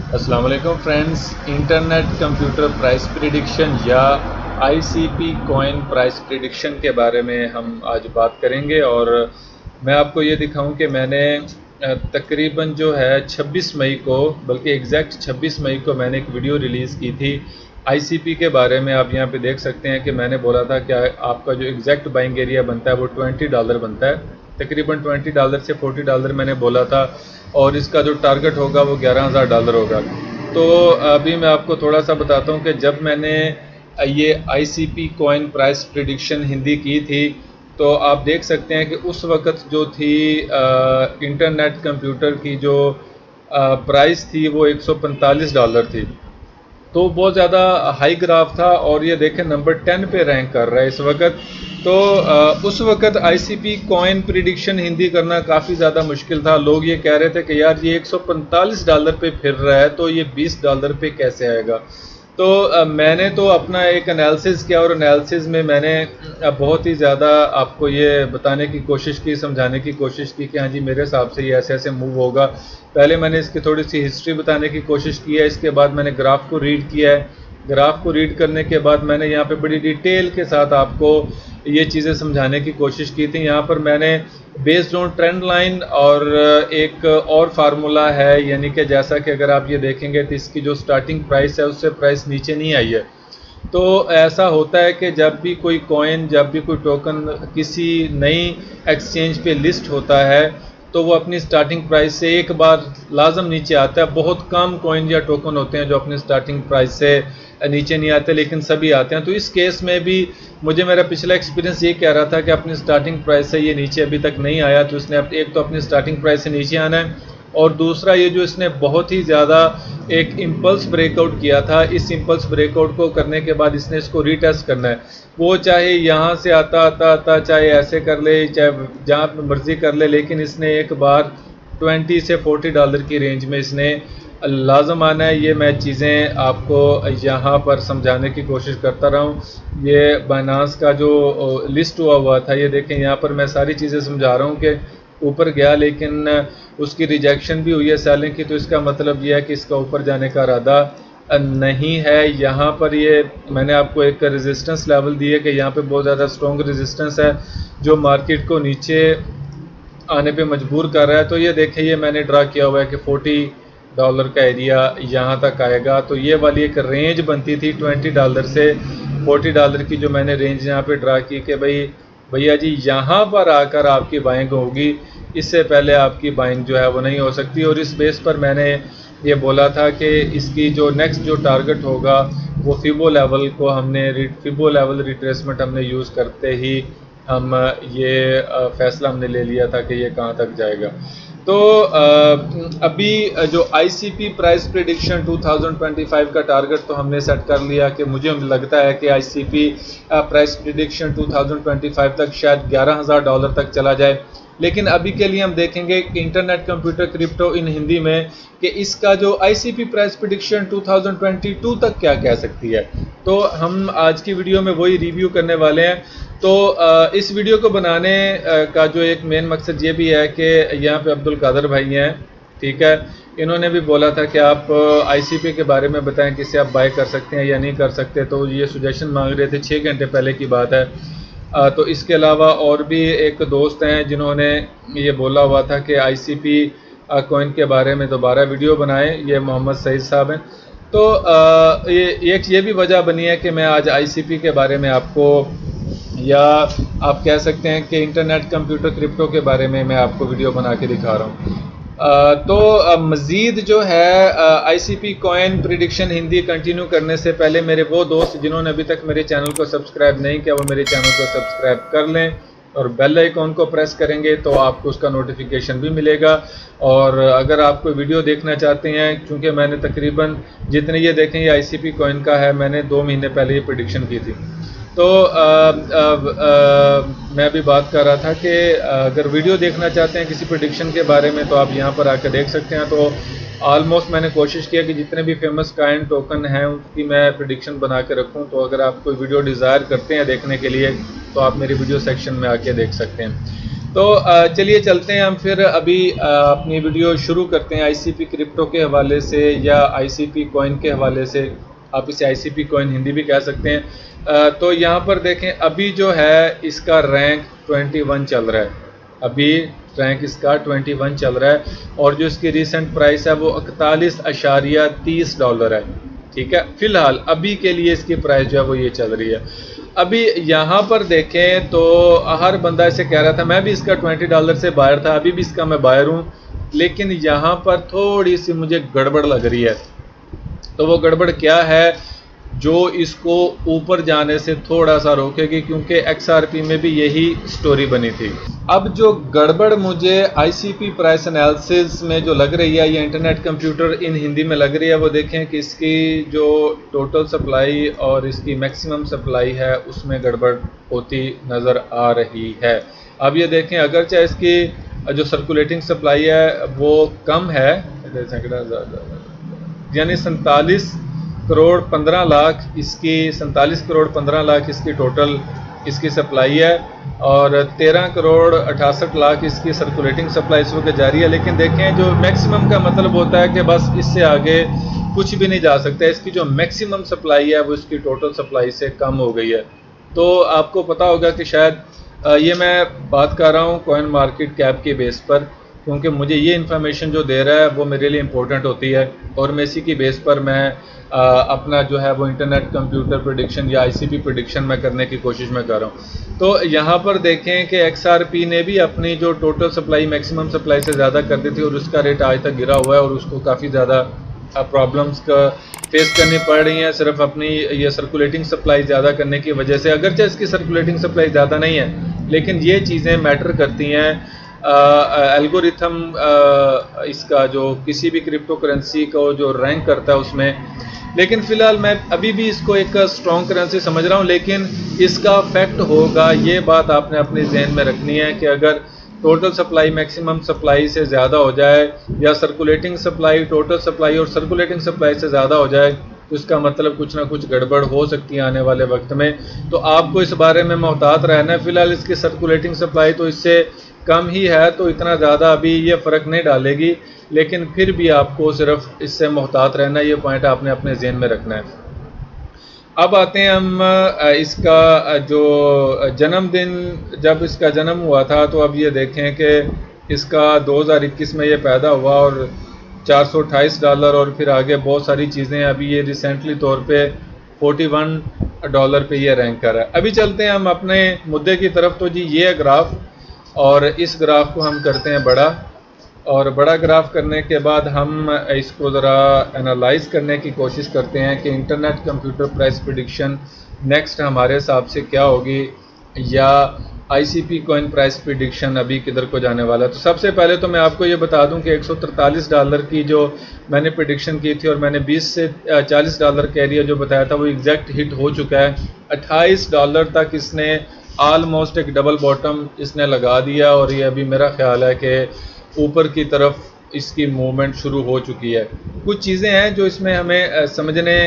अस्सलाम वालेकुम friends. Internet computer price prediction या आईसीपी कॉइन प्राइस प्रिडिक्शन के बारे में हम आज बात करेंगे। और मैं आपको ये दिखाऊं कि मैंने तकरीबन जो है 26 मई को, बल्कि एग्जैक्ट 26 मई को मैंने एक वीडियो रिलीज़ की थी आईसीपी के बारे में। आप यहाँ पे देख सकते हैं कि मैंने बोला था कि आपका जो एग्जैक्ट बाइंग एरिया बनता है वो $20 बनता है। तकरीबन $20 से $40 मैंने बोला था, और इसका जो टारगेट होगा वो $11,000 होगा। तो अभी मैं आपको थोड़ा सा बताता हूँ कि जब मैंने ये ICP coin price prediction Hindi की थी, तो आप देख सकते हैं कि उस वक़्त जो थी इंटरनेट कंप्यूटर की जो प्राइस थी वो $145 थी। तो बहुत ज़्यादा हाई ग्राफ था, और ये देखें नंबर 10 पे रैंक कर रहा है इस वक्त। तो उस वक्त आईसीपी कॉइन प्रिडिक्शन हिंदी करना काफ़ी ज़्यादा मुश्किल था। लोग ये कह रहे थे कि यार ये $145 पे फिर रहा है तो ये $20 पे कैसे आएगा। तो मैंने तो अपना एक एनालिसिस किया, और एनालिसिस में मैंने बहुत ही ज़्यादा आपको ये बताने की कोशिश की, समझाने की कोशिश की कि हाँ जी मेरे हिसाब से ये ऐसे ऐसे मूव होगा। पहले मैंने इसकी थोड़ी सी हिस्ट्री बताने की कोशिश की है, इसके बाद मैंने ग्राफ को रीड किया है। ग्राफ को रीड करने के बाद मैंने यहाँ पे बड़ी डिटेल के साथ आपको ये चीज़ें समझाने की कोशिश की थी। यहाँ पर मैंने बेस्ड ऑन ट्रेंड लाइन और एक और फार्मूला है, यानी कि जैसा कि अगर आप ये देखेंगे तो इसकी जो स्टार्टिंग प्राइस है उससे प्राइस नीचे नहीं आई है। तो ऐसा होता है कि जब भी कोई कॉइन, जब भी कोई टोकन किसी नई एक्सचेंज पे लिस्ट होता है तो वो अपनी स्टार्टिंग प्राइस से एक बार लाजम नीचे आता है। बहुत कम कॉइन या टोकन होते हैं जो अपनी स्टार्टिंग प्राइस से नीचे नहीं आते, लेकिन सभी आते हैं। तो इस केस में भी मुझे मेरा पिछला एक्सपीरियंस ये कह रहा था कि अपनी स्टार्टिंग प्राइस से ये नीचे अभी तक नहीं आया, तो इसने एक तो अपनी स्टार्टिंग प्राइस से नीचे आना है, और दूसरा ये जो इसने बहुत ही ज़्यादा एक इम्पल्स ब्रेकआउट किया था, इस इम्पल्स ब्रेकआउट को करने के बाद इसने इसको रीटेस्ट करना है। वो चाहे यहाँ से आता चाहे ऐसे कर ले, चाहे जहाँ मर्जी कर ले, लेकिन इसने एक बार $20 से $40 की रेंज में इसने लाजम आना है। ये मैं चीज़ें आपको यहाँ पर समझाने की कोशिश करता रहा हूँ। ये बाइनांस का जो लिस्ट हुआ था, ये देखें यहाँ पर मैं सारी चीज़ें समझा रहा हूँ कि ऊपर गया लेकिन उसकी रिजेक्शन भी हुई है सेलिंग की, तो इसका मतलब ये है कि इसका ऊपर जाने का इरादा नहीं है। यहाँ पर ये मैंने आपको एक रेजिस्टेंस लेवल दी है कि यहाँ पे बहुत ज़्यादा स्ट्रॉन्ग रेजिस्टेंस है जो मार्केट को नीचे आने पे मजबूर कर रहा है। तो ये देखें, ये मैंने ड्रा किया हुआ है कि $40 का एरिया यहाँ तक आएगा। तो ये वाली एक रेंज बनती थी $20 से $40 की, जो मैंने रेंज यहाँ पे ड्रा की कि भाई भैया जी यहाँ पर आकर आपकी बाइंग होगी, इससे पहले आपकी बाइंग जो है वो नहीं हो सकती। और इस बेस पर मैंने ये बोला था कि इसकी जो नेक्स्ट जो टारगेट होगा वो फिबो लेवल को फिबो लेवल रिट्रेसमेंट हमने यूज़ करते ही हम ये फैसला हमने ले लिया था कि ये कहाँ तक जाएगा। तो अभी जो आईसीपी प्राइस प्रिडिक्शन 2025 का टारगेट तो हमने सेट कर लिया कि मुझे लगता है कि आईसीपी प्राइस प्रिडिक्शन 2025 तक शायद $11,000 तक चला जाए। लेकिन अभी के लिए हम देखेंगे कि इंटरनेट कंप्यूटर क्रिप्टो इन हिंदी में कि इसका जो आईसीपी प्राइस प्रिडिक्शन 2022 तक क्या कह सकती है। तो हम आज की वीडियो में वही रिव्यू करने वाले हैं। तो इस वीडियो को बनाने का जो एक मेन मकसद ये भी है कि यहाँ पे अब्दुल कादर भाई हैं, ठीक है, इन्होंने भी बोला था कि आप आईसीपी के बारे में बताएं कि इसे आप बाय कर सकते हैं या नहीं कर सकते। तो ये सजेशन मांग रहे थे, 6 घंटे पहले की बात है। तो इसके अलावा और भी एक दोस्त हैं जिन्होंने ये बोला हुआ था कि आईसीपी कॉइन के बारे में दोबारा वीडियो बनाएं, ये मोहम्मद सईद साहब हैं। तो ये भी वजह बनी है कि मैं आज आईसीपी के बारे में आपको, या आप कह सकते हैं कि इंटरनेट कंप्यूटर क्रिप्टो के बारे में मैं आपको वीडियो बना के दिखा रहा हूँ। तो मज़ीद जो है ICP coin prediction Hindi continue करने से पहले मेरे वो दोस्त जिन्होंने अभी तक मेरे चैनल को सब्सक्राइब नहीं किया वो मेरे चैनल को सब्सक्राइब कर लें, और बेल आइकॉन को प्रेस करेंगे तो आपको उसका नोटिफिकेशन भी मिलेगा। और अगर आप कोई वीडियो देखना चाहते हैं, क्योंकि मैंने तकरीबन जितने ये देखें ये आईसीपी कॉइन का है, मैंने 2 महीने पहले ये प्रिडिक्शन की थी। तो मैं अभी बात कर रहा था कि अगर वीडियो देखना चाहते हैं किसी प्रेडिक्शन के बारे में तो आप यहाँ पर आकर देख सकते हैं। तो ऑलमोस्ट मैंने कोशिश किया कि जितने भी फेमस कॉइन टोकन हैं उनकी मैं प्रेडिक्शन बना के रखूँ। तो अगर आप कोई वीडियो डिज़ायर करते हैं देखने के लिए तो आप मेरे वीडियो सेक्शन में आके देख सकते हैं। तो चलिए चलते हैं हम फिर अभी अपनी वीडियो शुरू करते हैं आईसीपी क्रिप्टो के हवाले से या आईसीपी कॉइन के हवाले से। आप इसे आईसीपी कॉइन हिंदी भी कह सकते हैं। तो यहाँ पर देखें अभी जो है इसका रैंक 21 चल रहा है। अभी रैंक इसका 21 चल रहा है और जो इसकी रिसेंट प्राइस है वो 41.30 डॉलर है। ठीक है, फिलहाल अभी के लिए इसकी प्राइस जो है वो ये चल रही है। अभी यहाँ पर देखें तो हर बंदा इसे कह रहा था, मैं भी इसका 20 डॉलर से बायर था, अभी भी इसका मैं बायर हूँ, लेकिन यहाँ पर थोड़ी सी मुझे गड़बड़ लग रही है। तो वो गड़बड़ क्या है जो इसको ऊपर जाने से थोड़ा सा रोकेगी, क्योंकि एक्सआरपी में भी यही स्टोरी बनी थी। अब जो गड़बड़ मुझे आईसीपी प्राइस एनालिसिस में जो लग रही है, ये इंटरनेट कंप्यूटर इन हिंदी में लग रही है, वो देखें कि इसकी जो टोटल सप्लाई और इसकी मैक्सिमम सप्लाई है उसमें गड़बड़ होती नज़र आ रही है। अब ये देखें अगरचे इसकी जो सर्कुलेटिंग सप्लाई है वो कम है, यानी 47 करोड़ 15 लाख इसकी 47 करोड़ 15 लाख इसकी टोटल इसकी सप्लाई है और 13 करोड़ 68 लाख इसकी सर्कुलेटिंग सप्लाई इस वक्त जारी है। लेकिन देखें जो मैक्सिमम का मतलब होता है कि बस इससे आगे कुछ भी नहीं जा सकता। इसकी जो मैक्सिमम सप्लाई है वो इसकी टोटल सप्लाई से कम हो गई है। तो आपको पता होगा कि शायद ये मैं बात कर रहा हूँ कॉइन मार्केट कैप के बेस पर, क्योंकि मुझे ये इन्फॉर्मेशन जो दे रहा है वो मेरे लिए इम्पोर्टेंट होती है और मैं इसी की बेस पर मैं अपना जो है वो इंटरनेट कंप्यूटर प्रेडिक्शन या आईसीपी प्रेडिक्शन में करने की कोशिश में कर रहा हूँ। तो यहाँ पर देखें कि एक्सआरपी ने भी अपनी जो टोटल सप्लाई मैक्सिमम सप्लाई से ज़्यादा कर दी थी और उसका रेट आज तक गिरा हुआ है और उसको काफ़ी ज़्यादा प्रॉब्लम्स का फेस करनी पड़ रही हैं सिर्फ अपनी ये सर्कुलेटिंग सप्लाई ज़्यादा करने की वजह से। अगरचे इसकी सर्कुलेटिंग सप्लाई ज़्यादा नहीं है, लेकिन ये चीज़ें मैटर करती हैं। एल्गोरिथम इसका जो किसी भी क्रिप्टो करेंसी को जो रैंक करता है उसमें, लेकिन फ़िलहाल मैं अभी भी इसको एक स्ट्रॉन्ग करेंसी समझ रहा हूँ। लेकिन इसका फैक्ट होगा, ये बात आपने अपने जहन में रखनी है कि अगर टोटल सप्लाई मैक्सिमम सप्लाई से ज़्यादा हो जाए या सर्कुलेटिंग सप्लाई टोटल सप्लाई और सर्कुलेटिंग सप्लाई से ज़्यादा हो जाए तो इसका मतलब कुछ ना कुछ गड़बड़ हो सकती है आने वाले वक्त में। तो आपको इस बारे में मोहतात रहना है। फ़िलहाल इसकी सर्कुलेटिंग सप्लाई तो इससे कम ही है, तो इतना ज़्यादा अभी ये फ़र्क नहीं डालेगी, लेकिन फिर भी आपको सिर्फ इससे मोहतात रहना है। ये पॉइंट आपने अपने जहन में रखना है। अब आते हैं हम इसका जो जन्मदिन, जब इसका जन्म हुआ था, तो अब ये देखें कि इसका 2021 में ये पैदा हुआ और 428 डॉलर और फिर आगे बहुत सारी चीज़ें, अभी ये रिसेंटली तौर पे 41 डॉलर पे ये रैंक कर रहा है। अभी चलते हैं हम अपने मुद्दे की तरफ। तो जी ये ग्राफ, और इस ग्राफ को हम करते हैं बड़ा, और बड़ा ग्राफ करने के बाद हम इसको ज़रा एनालाइज करने की कोशिश करते हैं कि internet computer price prediction next हमारे हिसाब से क्या होगी, या आईसीपी कॉइन प्राइस प्रेडिक्शन अभी किधर को जाने वाला है। तो सबसे पहले तो मैं आपको ये बता दूं कि 143 डॉलर की जो मैंने प्रेडिक्शन की थी और मैंने 20 से 40 डॉलर का एरिया जो बताया था वो एग्जैक्ट हिट हो चुका है। 28 डॉलर तक इसने ऑलमोस्ट एक डबल बॉटम इसने लगा दिया और ये अभी मेरा ख्याल है कि ऊपर की तरफ इसकी मूवमेंट शुरू हो चुकी है। कुछ चीज़ें हैं जो इसमें हमें समझने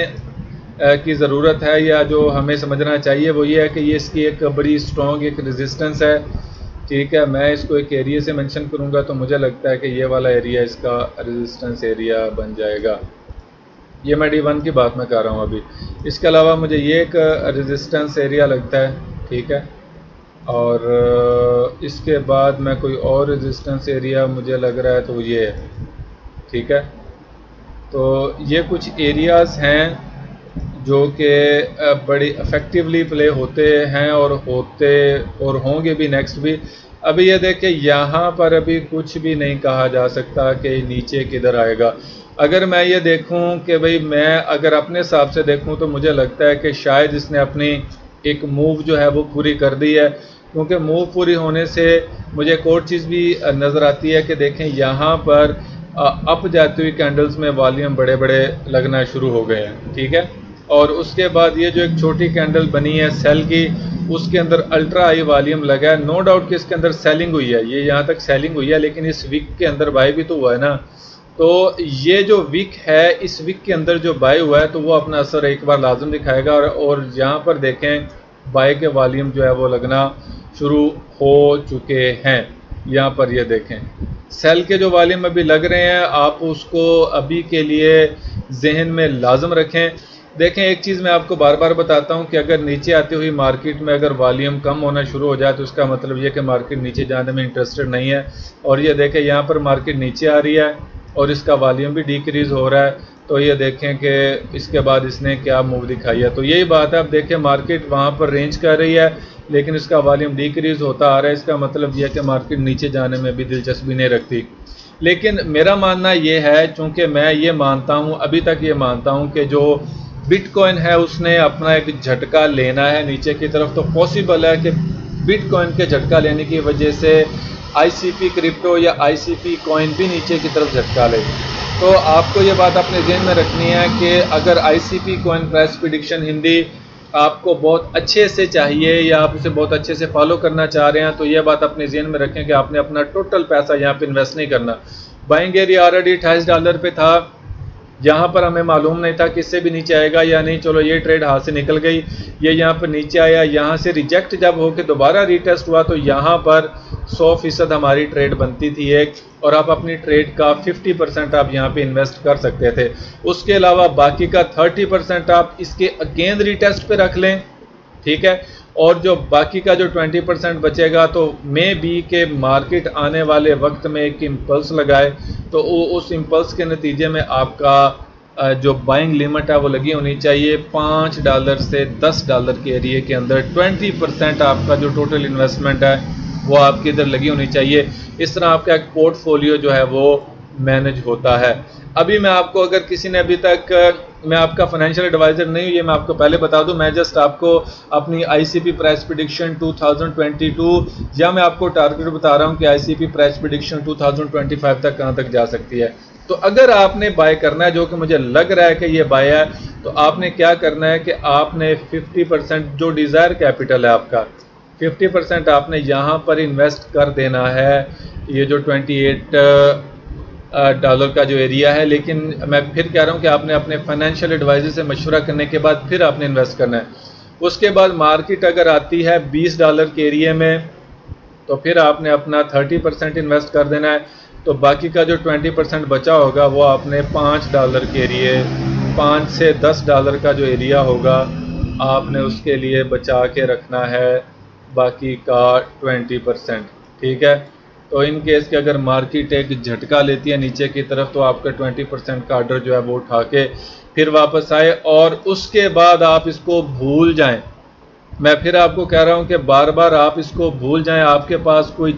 की ज़रूरत है या जो हमें समझना चाहिए, वो ये है कि ये इसकी एक बड़ी स्ट्रॉन्ग एक रेजिस्टेंस है। ठीक है, मैं इसको एक एरिया से मेंशन करूँगा तो मुझे लगता है कि ये वाला एरिया इसका रेजिस्टेंस एरिया बन जाएगा। ये मैं D1 की बात में कर रहा हूँ अभी। इसके अलावा मुझे ये एक रेजिस्टेंस एरिया लगता है, ठीक है, और इसके बाद मैं कोई और रेजिस्टेंस एरिया मुझे लग रहा है तो ये है, ठीक है। तो ये कुछ एरियाज़ हैं जो कि बड़ी इफ़ेक्टिवली प्ले होते हैं और होंगे भी नेक्स्ट भी। अभी ये देखें यहाँ पर अभी कुछ भी नहीं कहा जा सकता कि नीचे किधर आएगा। अगर मैं ये देखूँ कि भाई मैं अगर अपने हिसाब से देखूँ तो मुझे लगता है कि शायद इसने अपनी एक मूव जो है वो पूरी कर दी है, क्योंकि मूव पूरी होने से मुझे एक और चीज़ भी नज़र आती है कि देखें यहाँ पर अप जाती हुई कैंडल्स में वॉल्यूम बड़े बड़े लगना शुरू हो गए हैं, ठीक है। और उसके बाद ये जो एक छोटी कैंडल बनी है सेल की, उसके अंदर अल्ट्रा हाई वॉल्यूम लगा है। नो डाउट कि इसके अंदर सेलिंग हुई है, ये यहाँ तक सेलिंग हुई है, लेकिन इस वीक के अंदर बाय भी तो हुआ है ना। तो ये जो वीक है, इस वीक के अंदर जो बाय हुआ है तो वो अपना असर एक बार लाजम दिखाएगा। और यहाँ पर देखें बाय के वॉल्यूम जो है वो लगना शुरू हो चुके हैं। यहाँ पर ये देखें, सेल के जो वॉल्यूम अभी लग रहे हैं, आप उसको अभी के लिए जहन में लाजम रखें। देखें, एक चीज़ मैं आपको बार बार बताता हूँ कि अगर नीचे आती हुई मार्केट में अगर वॉल्यूम कम होना शुरू हो जाए तो उसका मतलब ये कि मार्केट नीचे जाने में इंटरेस्टेड नहीं है। और ये देखें, यहाँ पर मार्केट नीचे आ रही है और इसका वॉल्यूम भी डिक्रीज़ हो रहा है। तो ये देखें कि इसके बाद इसने क्या मूव दिखाई है। तो यही बात है, आप देखें मार्केट वहाँ पर रेंज कर रही है लेकिन इसका वॉल्यूम डिक्रीज़ होता आ रहा है। इसका मतलब यह कि मार्केट नीचे जाने में भी दिलचस्पी नहीं रखती। लेकिन मेरा मानना ये है, चूँकि मैं ये मानता हूँ, अभी तक ये मानता हूँ कि जो बिटकॉइन है उसने अपना एक झटका लेना है नीचे की तरफ। तो पॉसिबल है कि बिटकॉइन के झटका लेने की वजह से आईसीपी क्रिप्टो या आईसीपी कॉइन भी नीचे की तरफ झटका ले। तो आपको ये बात अपने जहन में रखनी है कि अगर ICP coin price prediction Hindi आपको बहुत अच्छे से चाहिए या आप उसे बहुत अच्छे से फॉलो करना चाह रहे हैं तो यह बात अपने जहन में रखें कि आपने अपना टोटल पैसा यहाँ पे इन्वेस्ट नहीं करना। बाइंग एरिया ऑलरेडी $28 पे था, यहाँ पर हमें मालूम नहीं था कि इससे भी नीचे आएगा या नहीं। चलो ये ट्रेड हाथ से निकल गई, ये यहाँ पर नीचे आया, यहाँ से रिजेक्ट जब होकर दोबारा रीटेस्ट हुआ तो यहाँ पर 100% हमारी ट्रेड बनती थी एक, और आप अपनी ट्रेड का 50% आप यहाँ पे इन्वेस्ट कर सकते थे। उसके अलावा बाकी का 30% आप इसके अगेन रीटेस्ट पे रख लें, ठीक है। और जो बाकी का जो 20% बचेगा तो मे बी के मार्केट आने वाले वक्त में एक इम्पल्स लगाए तो उस इम्पल्स के नतीजे में आपका जो बाइंग लिमिट है वो लगी होनी चाहिए $5 से $10 के एरिए के अंदर। 20% आपका जो टोटल इन्वेस्टमेंट है वो आपकी इधर लगी होनी चाहिए। इस तरह आपका एक पोर्टफोलियो जो है वो मैनेज होता है। अभी मैं आपको, अगर किसी ने अभी तक, मैं आपका फाइनेंशियल एडवाइज़र नहीं हूँ, ये मैं आपको पहले बता दूं, मैं जस्ट आपको अपनी आईसीपी प्राइस प्रेडिक्शन 2022 या मैं आपको टारगेट बता रहा हूँ कि आईसीपी प्राइस प्रेडिक्शन 2025 तक कहाँ तक जा सकती है। तो अगर आपने बाय करना है, जो कि मुझे लग रहा है कि ये बाय है, तो आपने क्या करना है कि आपने 50% जो डिज़ायर कैपिटल है आपका 50% आपने यहाँ पर इन्वेस्ट कर देना है, ये जो $28 का जो एरिया है। लेकिन मैं फिर कह रहा हूँ कि आपने अपने फाइनेंशियल एडवाइजर से मशवरा करने के बाद फिर आपने इन्वेस्ट करना है। उसके बाद मार्केट अगर आती है $20 के एरिया में तो फिर आपने अपना 30% इन्वेस्ट कर देना है। तो बाकी का जो 20% बचा होगा वो आपने $5 के एरिए, $5 से $10 का जो एरिया होगा आपने उसके लिए बचा के रखना है, बाकी का 20%, ठीक है। तो इन केस के अगर मार्केट एक झटका लेती है नीचे की तरफ तो आपका 20% का ऑर्डर जो है वो उठा के फिर वापस आए और उसके बाद आप इसको भूल जाएं। मैं फिर आपको कह रहा हूं कि बार बार आप इसको भूल जाएं। आपके पास कोई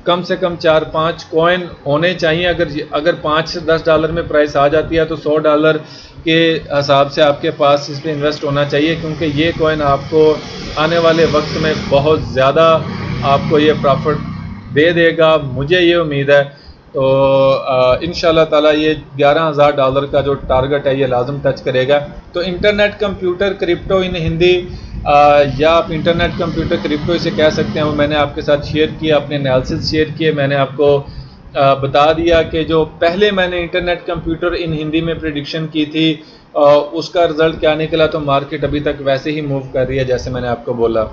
कम से कम 4-5 कॉइन होने चाहिए। अगर $5 से $10 में प्राइस आ जाती है तो $100 के हिसाब से आपके पास इस पर इन्वेस्ट होना चाहिए, क्योंकि ये कॉइन आपको आने वाले वक्त में बहुत ज़्यादा आपको ये प्रॉफिट दे देगा, मुझे ये उम्मीद है। तो इंशाल्लाह ताला ये $11,000 का जो टारगेट है ये लाजम टच करेगा। तो इंटरनेट कंप्यूटर क्रिप्टो इन हिंदी, या आप इंटरनेट कंप्यूटर क्रिप्टो इसे कह सकते हैं, वो मैंने आपके साथ शेयर किया, अपने एनालिसिस शेयर किए। मैंने आपको बता दिया कि जो पहले मैंने इंटरनेट कंप्यूटर इन हिंदी में प्रेडिक्शन की थी उसका रिजल्ट क्या निकला। तो मार्केट अभी तक वैसे ही मूव कर रही है जैसे मैंने आपको बोला।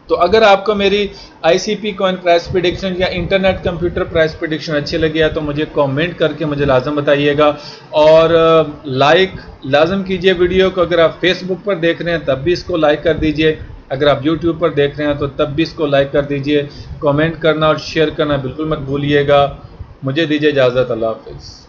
तो अगर आपको मेरी आईसीपी कॉइन प्राइस प्रेडिक्शन या इंटरनेट कंप्यूटर प्राइस प्रेडिक्शन अच्छी लगी है तो मुझे कमेंट करके मुझे लाजम बताइएगा, और लाइक लाजम कीजिए वीडियो को। अगर आप फेसबुक पर देख रहे हैं तब भी इसको लाइक कर दीजिए, अगर आप यूट्यूब पर देख रहे हैं तो तब भी इसको लाइक कर दीजिए। कमेंट करना और शेयर करना बिल्कुल मत भूलिएगा। मुझे दीजिए इजाज़त, अल्लाह हाफ़िज़।